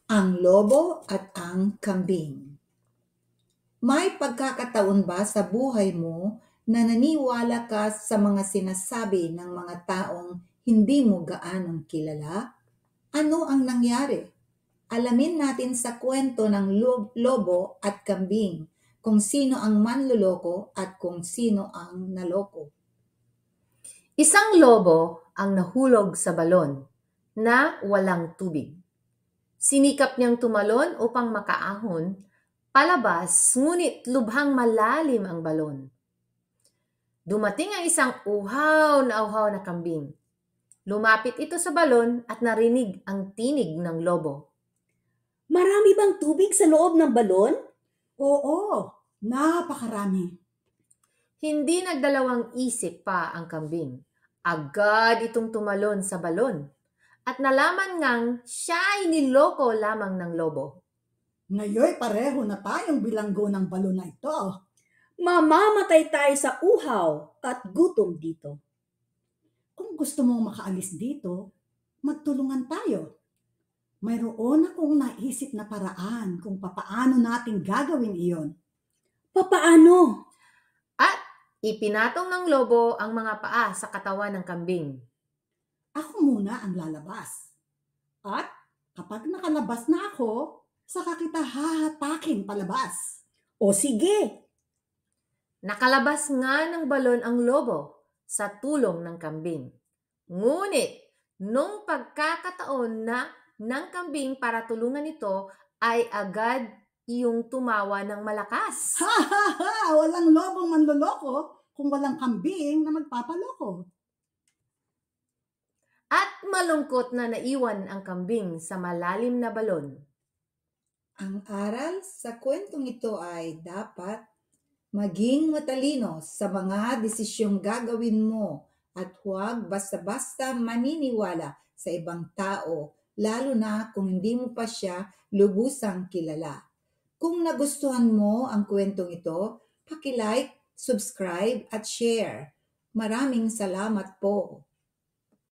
Ang lobo at ang kambing. May pagkakataon ba sa buhay mo na naniwala ka sa mga sinasabi ng mga taong hindi mo gaanong kilala? Ano ang nangyari? Alamin natin sa kwento ng lobo at kambing kung sino ang manloloko at kung sino ang naloko. Isang lobo ang nahulog sa balon na walang tubig. Sinikap niyang tumalon upang makaahon palabas, ngunit lubhang malalim ang balon. Dumating ang isang uhaw na kambing. Lumapit ito sa balon at narinig ang tinig ng lobo. Marami bang tubig sa loob ng balon? Oo, napakarami. Hindi nagdalawang isip pa ang kambing. Agad itong tumalon sa balon at nalaman ngang siya ay niloko lamang ng lobo. Ngayon pareho na tayong bilanggo ng balon na ito. Mamamatay tayo sa uhaw at gutom dito. Kung gusto mong makaalis dito, magtulungan tayo. Mayroon akong naisip na paraan kung papaano natin gagawin iyon. Papaano? At ipinatong ng lobo ang mga paa sa katawan ng kambing. Ako muna ang lalabas. At kapag nakalabas na ako, saka kita hahatakin palabas. O sige, Nakalabas nga ng balon ang lobo sa tulong ng kambing. Ngunit, nung pagkakataon na ng kambing para tulungan ito, ay agad iyong tumawa ng malakas. Ha ha ha! Walang lobong manloloko kung walang kambing na magpapaloko. At malungkot na naiwan ang kambing sa malalim na balon. Ang aral sa kwentong ito ay dapat maging matalino sa mga desisyong gagawin mo at huwag basta-basta maniniwala sa ibang tao, lalo na kung hindi mo pa siya lubusang kilala. Kung nagustuhan mo ang kwentong ito, paki-like, subscribe at share. Maraming salamat po.